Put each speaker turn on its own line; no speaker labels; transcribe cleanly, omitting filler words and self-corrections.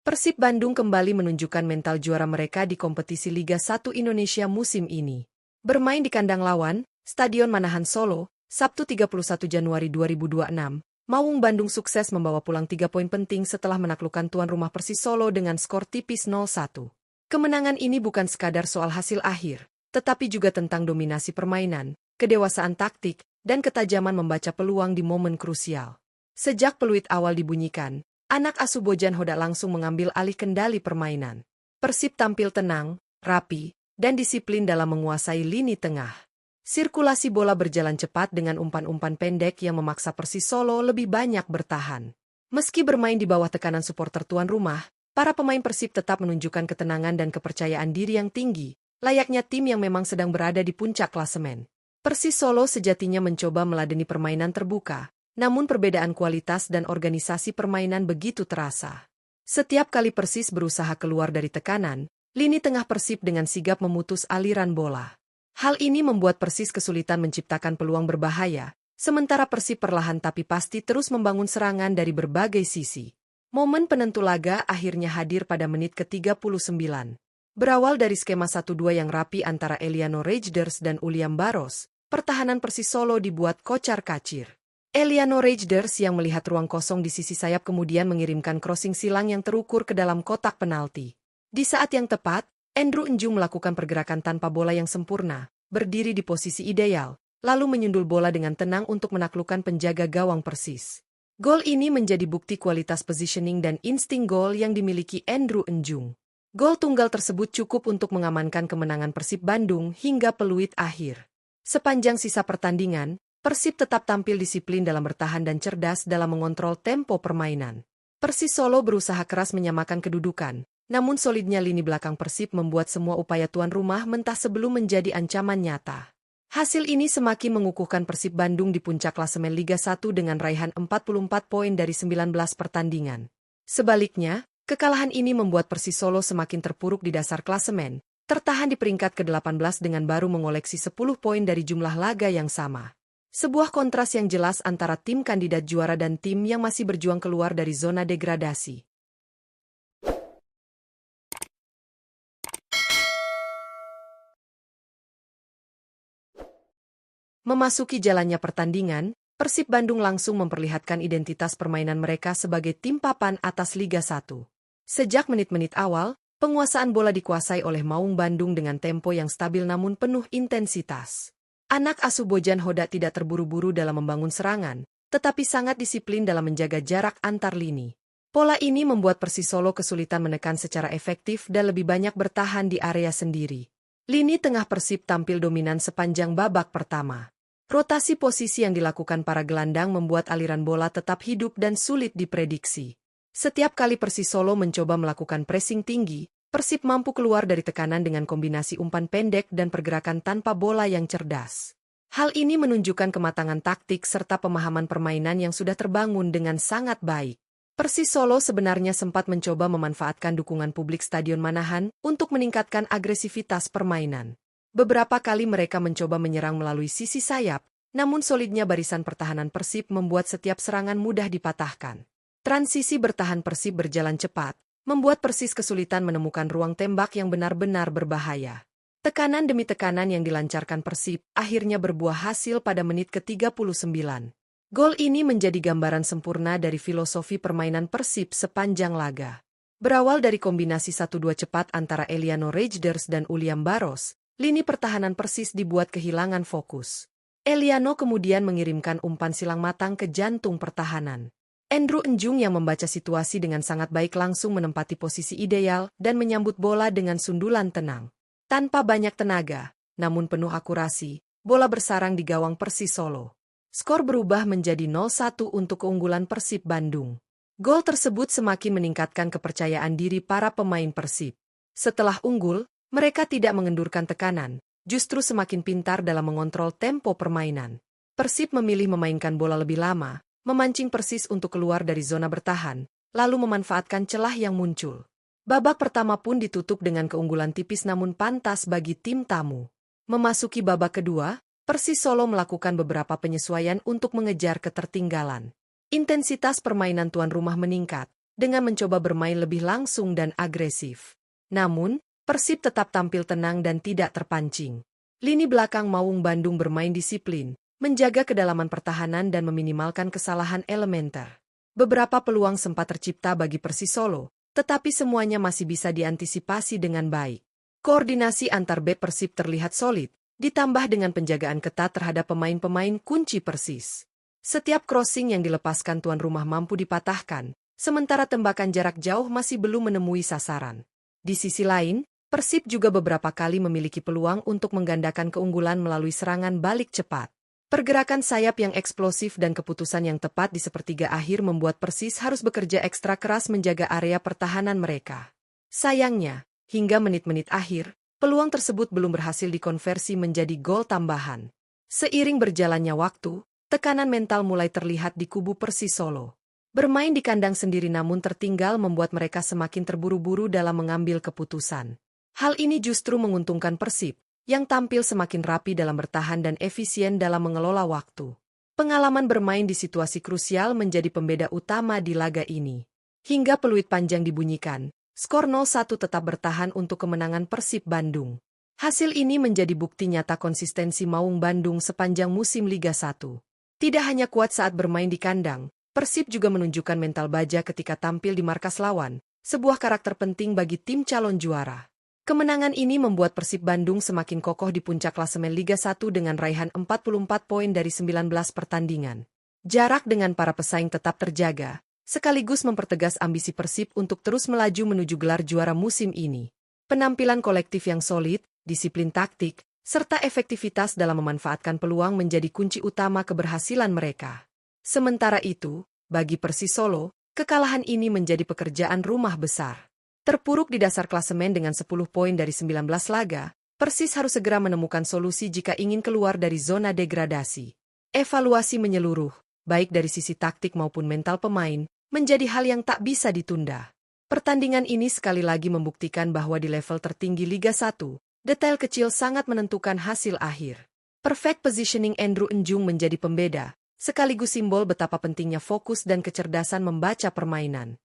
Persib Bandung kembali menunjukkan mental juara mereka di kompetisi Liga 1 Indonesia musim ini. Bermain di kandang lawan, Stadion Manahan Solo, Sabtu 31 Januari 2026, Maung Bandung sukses membawa pulang 3 poin penting setelah menaklukkan tuan rumah Persis Solo dengan skor tipis 0-1. Kemenangan ini bukan sekadar soal hasil akhir, tetapi juga tentang dominasi permainan, kedewasaan taktik, dan ketajaman membaca peluang di momen krusial. Sejak peluit awal dibunyikan, anak asuh Bojan Hodak langsung mengambil alih kendali permainan. Persib tampil tenang, rapi, dan disiplin dalam menguasai lini tengah. Sirkulasi bola berjalan cepat dengan umpan-umpan pendek yang memaksa Persis Solo lebih banyak bertahan. Meski bermain di bawah tekanan supporter tuan rumah, para pemain Persib tetap menunjukkan ketenangan dan kepercayaan diri yang tinggi, layaknya tim yang memang sedang berada di puncak klasemen. Persis Solo sejatinya mencoba meladeni permainan terbuka, namun perbedaan kualitas dan organisasi permainan begitu terasa. Setiap kali Persis berusaha keluar dari tekanan, lini tengah Persib dengan sigap memutus aliran bola. Hal ini membuat Persis kesulitan menciptakan peluang berbahaya, sementara Persib perlahan tapi pasti terus membangun serangan dari berbagai sisi. Momen penentu laga akhirnya hadir pada menit ke-39. Berawal dari skema 1-2 yang rapi antara Eliano Rejders dan Uliam Baros, pertahanan Persis Solo dibuat kocar-kacir. Eliano Rejders yang melihat ruang kosong di sisi sayap kemudian mengirimkan crossing silang yang terukur ke dalam kotak penalti. Di saat yang tepat, Andrew Njung melakukan pergerakan tanpa bola yang sempurna, berdiri di posisi ideal, lalu menyundul bola dengan tenang untuk menaklukkan penjaga gawang Persis. Gol ini menjadi bukti kualitas positioning dan insting gol yang dimiliki Andrew Njung. Gol tunggal tersebut cukup untuk mengamankan kemenangan Persib Bandung hingga peluit akhir. Sepanjang sisa pertandingan, Persib tetap tampil disiplin dalam bertahan dan cerdas dalam mengontrol tempo permainan. Persis Solo berusaha keras menyamakan kedudukan, namun solidnya lini belakang Persib membuat semua upaya tuan rumah mentah sebelum menjadi ancaman nyata. Hasil ini semakin mengukuhkan Persib Bandung di puncak klasemen Liga 1 dengan raihan 44 poin dari 19 pertandingan. Sebaliknya, kekalahan ini membuat Persis Solo semakin terpuruk di dasar klasemen, tertahan di peringkat ke-18 dengan baru mengoleksi 10 poin dari jumlah laga yang sama. Sebuah kontras yang jelas antara tim kandidat juara dan tim yang masih berjuang keluar dari zona degradasi. Memasuki jalannya pertandingan, Persib Bandung langsung memperlihatkan identitas permainan mereka sebagai tim papan atas Liga 1. Sejak menit-menit awal, penguasaan bola dikuasai oleh Maung Bandung dengan tempo yang stabil namun penuh intensitas. Anak asuh Bojan Hodak tidak terburu-buru dalam membangun serangan, tetapi sangat disiplin dalam menjaga jarak antar lini. Pola ini membuat Persis Solo kesulitan menekan secara efektif dan lebih banyak bertahan di area sendiri. Lini tengah Persib tampil dominan sepanjang babak pertama. Rotasi posisi yang dilakukan para gelandang membuat aliran bola tetap hidup dan sulit diprediksi. Setiap kali Persis Solo mencoba melakukan pressing tinggi, Persib mampu keluar dari tekanan dengan kombinasi umpan pendek dan pergerakan tanpa bola yang cerdas. Hal ini menunjukkan kematangan taktik serta pemahaman permainan yang sudah terbangun dengan sangat baik. Persis Solo sebenarnya sempat mencoba memanfaatkan dukungan publik Stadion Manahan untuk meningkatkan agresivitas permainan. Beberapa kali mereka mencoba menyerang melalui sisi sayap, namun solidnya barisan pertahanan Persib membuat setiap serangan mudah dipatahkan. Transisi bertahan Persib berjalan cepat, membuat Persis kesulitan menemukan ruang tembak yang benar-benar berbahaya. Tekanan demi tekanan yang dilancarkan Persib akhirnya berbuah hasil pada menit ke-39. Gol ini menjadi gambaran sempurna dari filosofi permainan Persib sepanjang laga. Berawal dari kombinasi 1-2 cepat antara Eliano Rejders dan Uliam Baros, lini pertahanan Persis dibuat kehilangan fokus. Eliano kemudian mengirimkan umpan silang matang ke jantung pertahanan. Andrew Njung yang membaca situasi dengan sangat baik langsung menempati posisi ideal dan menyambut bola dengan sundulan tenang. Tanpa banyak tenaga, namun penuh akurasi, bola bersarang di gawang Persis Solo. Skor berubah menjadi 0-1 untuk keunggulan Persib Bandung. Gol tersebut semakin meningkatkan kepercayaan diri para pemain Persib. Setelah unggul, mereka tidak mengendurkan tekanan, justru semakin pintar dalam mengontrol tempo permainan. Persib memilih memainkan bola lebih lama, memancing Persis untuk keluar dari zona bertahan, lalu memanfaatkan celah yang muncul. Babak pertama pun ditutup dengan keunggulan tipis namun pantas bagi tim tamu. Memasuki babak kedua, Persis Solo melakukan beberapa penyesuaian untuk mengejar ketertinggalan. Intensitas permainan tuan rumah meningkat, dengan mencoba bermain lebih langsung dan agresif. Namun, Persib tetap tampil tenang dan tidak terpancing. Lini belakang Maung Bandung bermain disiplin, menjaga kedalaman pertahanan dan meminimalkan kesalahan elementer. Beberapa peluang sempat tercipta bagi Persis Solo, tetapi semuanya masih bisa diantisipasi dengan baik. Koordinasi antar bek Persib terlihat solid, ditambah dengan penjagaan ketat terhadap pemain-pemain kunci Persis. Setiap crossing yang dilepaskan tuan rumah mampu dipatahkan, sementara tembakan jarak jauh masih belum menemui sasaran. Di sisi lain, Persib juga beberapa kali memiliki peluang untuk menggandakan keunggulan melalui serangan balik cepat. Pergerakan sayap yang eksplosif dan keputusan yang tepat di sepertiga akhir membuat Persis harus bekerja ekstra keras menjaga area pertahanan mereka. Sayangnya, hingga menit-menit akhir, peluang tersebut belum berhasil dikonversi menjadi gol tambahan. Seiring berjalannya waktu, tekanan mental mulai terlihat di kubu Persis Solo. Bermain di kandang sendiri namun tertinggal membuat mereka semakin terburu-buru dalam mengambil keputusan. Hal ini justru menguntungkan Persib, yang tampil semakin rapi dalam bertahan dan efisien dalam mengelola waktu. Pengalaman bermain di situasi krusial menjadi pembeda utama di laga ini. Hingga peluit panjang dibunyikan, skor 0-1 tetap bertahan untuk kemenangan Persib Bandung. Hasil ini menjadi bukti nyata konsistensi Maung Bandung sepanjang musim Liga 1. Tidak hanya kuat saat bermain di kandang, Persib juga menunjukkan mental baja ketika tampil di markas lawan, sebuah karakter penting bagi tim calon juara. Kemenangan ini membuat Persib Bandung semakin kokoh di puncak klasemen Liga 1 dengan raihan 44 poin dari 19 pertandingan. Jarak dengan para pesaing tetap terjaga, sekaligus mempertegas ambisi Persib untuk terus melaju menuju gelar juara musim ini. Penampilan kolektif yang solid, disiplin taktik, serta efektivitas dalam memanfaatkan peluang menjadi kunci utama keberhasilan mereka. Sementara itu, bagi Persis Solo, kekalahan ini menjadi pekerjaan rumah besar. Terpuruk di dasar klasemen dengan 10 poin dari 19 laga, Persis harus segera menemukan solusi jika ingin keluar dari zona degradasi. Evaluasi menyeluruh, baik dari sisi taktik maupun mental pemain, menjadi hal yang tak bisa ditunda. Pertandingan ini sekali lagi membuktikan bahwa di level tertinggi Liga 1, detail kecil sangat menentukan hasil akhir. Perfect positioning Andrew Enjung menjadi pembeda, sekaligus simbol betapa pentingnya fokus dan kecerdasan membaca permainan.